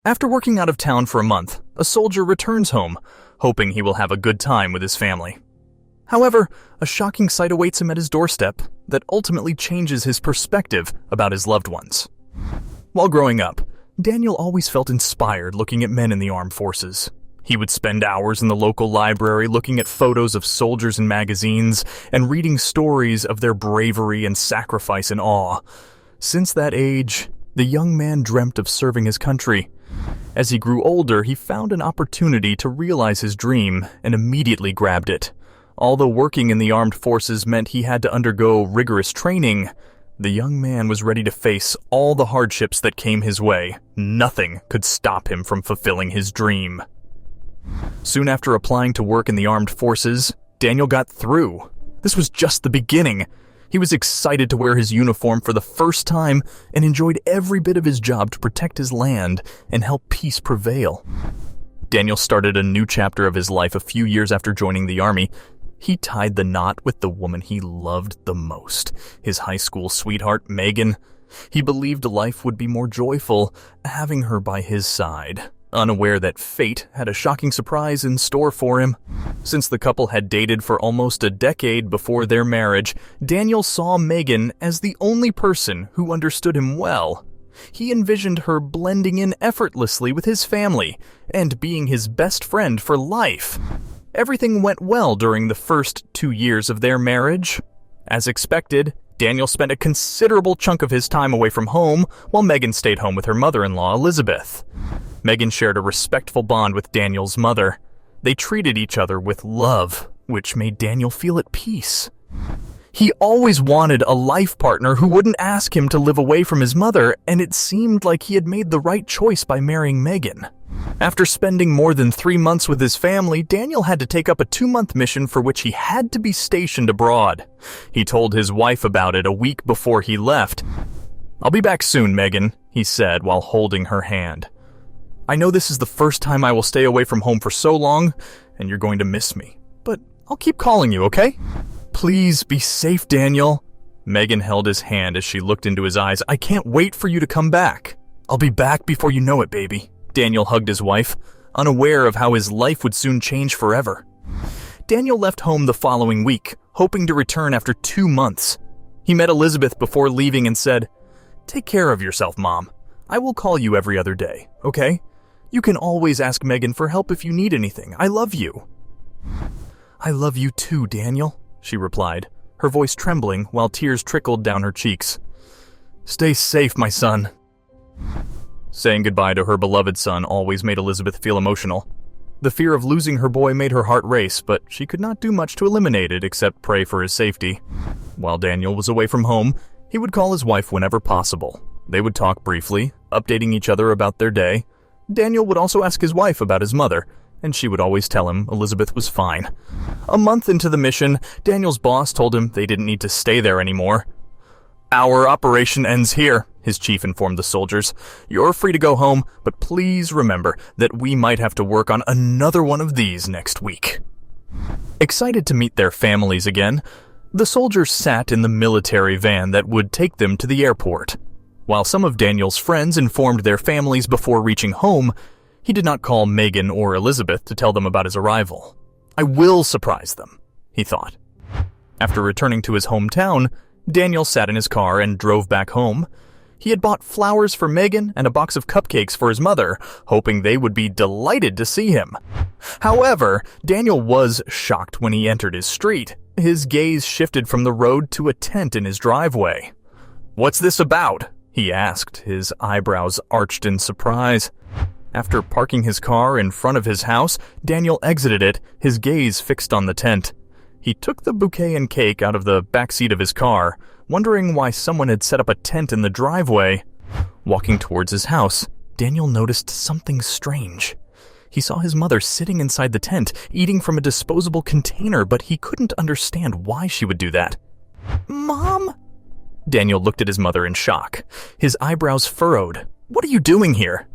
After working out of town for a month, a soldier returns home, hoping he will have a good time with his family. However, a shocking sight awaits him at his doorstep that ultimately changes his perspective about his loved ones. While growing up, Daniel always felt inspired looking at men in the armed forces. He would spend hours in the local library looking at photos of soldiers in magazines and reading stories of their bravery and sacrifice in awe. Since that age, the young man dreamt of serving his country. As he grew older, he found an opportunity to realize his dream and immediately grabbed it. Although working in the armed forces meant he had to undergo rigorous training, the young man was ready to face all the hardships that came his way. Nothing could stop him from fulfilling his dream. Soon after applying to work in the armed forces, Daniel got through. This was just the beginning. He was excited to wear his uniform for the first time and enjoyed every bit of his job to protect his land and help peace prevail. Daniel started a new chapter of his life a few years after joining the army. He tied the knot with the woman he loved the most, his high school sweetheart, Megan. He believed life would be more joyful having her by his side, unaware that fate had a shocking surprise in store for him. Since the couple had dated for almost a decade before their marriage, Daniel saw Megan as the only person who understood him well. He envisioned her blending in effortlessly with his family and being his best friend for life. Everything went well during the first 2 years of their marriage. As expected, Daniel spent a considerable chunk of his time away from home while Megan stayed home with her mother-in-law, Elizabeth. Megan shared a respectful bond with Daniel's mother. They treated each other with love, which made Daniel feel at peace. He always wanted a life partner who wouldn't ask him to live away from his mother, and it seemed like he had made the right choice by marrying Megan. After spending more than 3 months with his family, Daniel had to take up a 2-month mission for which he had to be stationed abroad. He told his wife about it a week before he left. "I'll be back soon, Megan," he said while holding her hand. "I know this is the first time I will stay away from home for so long, and you're going to miss me. But I'll keep calling you, okay? Please be safe, Daniel." Megan held his hand as she looked into his eyes. "I can't wait for you to come back." "I'll be back before you know it, baby." Daniel hugged his wife, unaware of how his life would soon change forever. Daniel left home the following week, hoping to return after 2 months. He met Elizabeth before leaving and said, "Take care of yourself, Mom. I will call you every other day, okay? You can always ask Megan for help if you need anything. I love you." "I love you too, Daniel," she replied, her voice trembling while tears trickled down her cheeks. "Stay safe, my son." Saying goodbye to her beloved son always made Elizabeth feel emotional. The fear of losing her boy made her heart race, but she could not do much to eliminate it except pray for his safety. While Daniel was away from home, he would call his wife whenever possible. They would talk briefly, updating each other about their day. Daniel would also ask his wife about his mother, and she would always tell him Elizabeth was fine. A month into the mission, Daniel's boss told him they didn't need to stay there anymore. "Our operation ends here," his chief informed the soldiers. "You're free to go home, but please remember that we might have to work on another one of these next week." Excited to meet their families again, the soldiers sat in the military van that would take them to the airport. While some of Daniel's friends informed their families before reaching home, he did not call Megan or Elizabeth to tell them about his arrival. "I will surprise them," he thought. After returning to his hometown, Daniel sat in his car and drove back home. He had bought flowers for Megan and a box of cupcakes for his mother, hoping they would be delighted to see him. However, Daniel was shocked when he entered his street. His gaze shifted from the road to a tent in his driveway. "What's this about?" he asked, his eyebrows arched in surprise. After parking his car in front of his house, Daniel exited it, his gaze fixed on the tent. He took the bouquet and cake out of the back seat of his car, wondering why someone had set up a tent in the driveway. Walking towards his house, Daniel noticed something strange. He saw his mother sitting inside the tent, eating from a disposable container, but he couldn't understand why she would do that. "Mom?" Daniel looked at his mother in shock. His eyebrows furrowed. "What are you doing here?"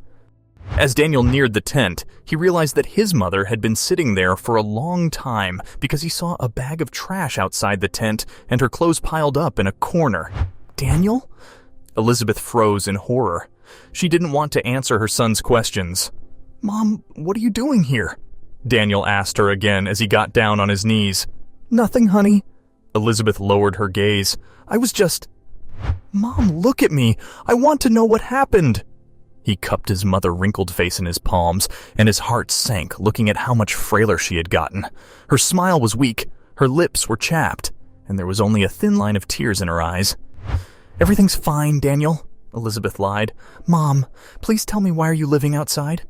As Daniel neared the tent, he realized that his mother had been sitting there for a long time because he saw a bag of trash outside the tent and her clothes piled up in a corner. "Daniel?" Elizabeth froze in horror. She didn't want to answer her son's questions. "Mom, what are you doing here?" Daniel asked her again as he got down on his knees. "Nothing, honey." Elizabeth lowered her gaze. "I was just—" "Mom, look at me. I want to know what happened." He cupped his mother's wrinkled face in his palms, and his heart sank looking at how much frailer she had gotten. Her smile was weak, her lips were chapped, and there was only a thin line of tears in her eyes. "Everything's fine, Daniel," Elizabeth lied. "Mom, please tell me, why are you living outside?"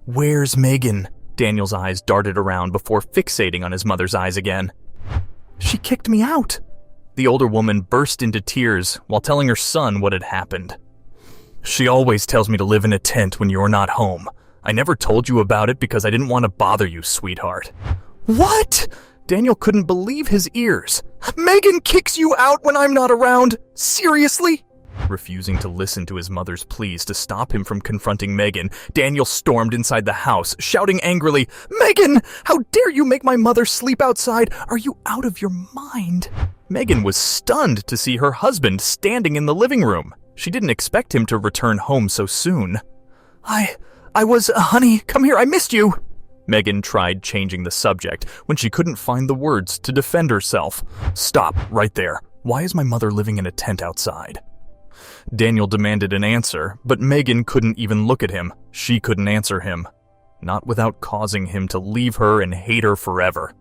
"Where's Megan?" Daniel's eyes darted around before fixating on his mother's eyes again. "She kicked me out." The older woman burst into tears while telling her son what had happened. "She always tells me to live in a tent when you're not home. I never told you about it because I didn't want to bother you, sweetheart." "What?" Daniel couldn't believe his ears. "Megan kicks you out when I'm not around? Seriously?" Refusing to listen to his mother's pleas to stop him from confronting Megan, Daniel stormed inside the house, shouting angrily, "Megan, how dare you make my mother sleep outside? Are you out of your mind?" Megan was stunned to see her husband standing in the living room. She didn't expect him to return home so soon. Honey, come here, I missed you." Megan tried changing the subject when she couldn't find the words to defend herself. "Stop, right there. Why is my mother living in a tent outside?" Daniel demanded an answer, but Megan couldn't even look at him. She couldn't answer him. Not without causing him to leave her and hate her forever.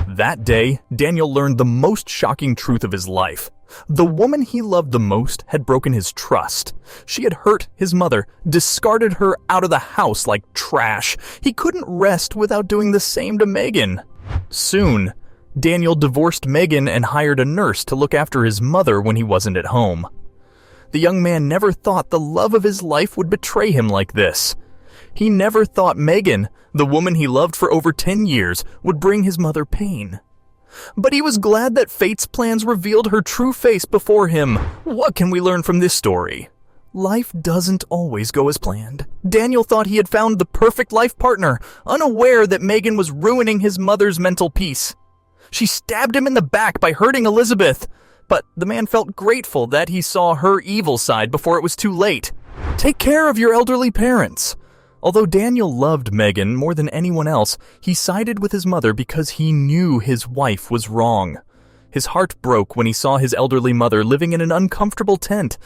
That day, Daniel learned the most shocking truth of his life. The woman he loved the most had broken his trust. She had hurt his mother, discarded her out of the house like trash. He couldn't rest without doing the same to Megan. Soon, Daniel divorced Megan and hired a nurse to look after his mother when he wasn't at home. The young man never thought the love of his life would betray him like this. He never thought Megan, the woman he loved for over 10 years, would bring his mother pain. But he was glad that fate's plans revealed her true face before him. What can we learn from this story? Life doesn't always go as planned. Daniel thought he had found the perfect life partner, unaware that Megan was ruining his mother's mental peace. She stabbed him in the back by hurting Elizabeth, but the man felt grateful that he saw her evil side before it was too late. Take care of your elderly parents. Although Daniel loved Megan more than anyone else, he sided with his mother because he knew his wife was wrong. His heart broke when he saw his elderly mother living in an uncomfortable tent.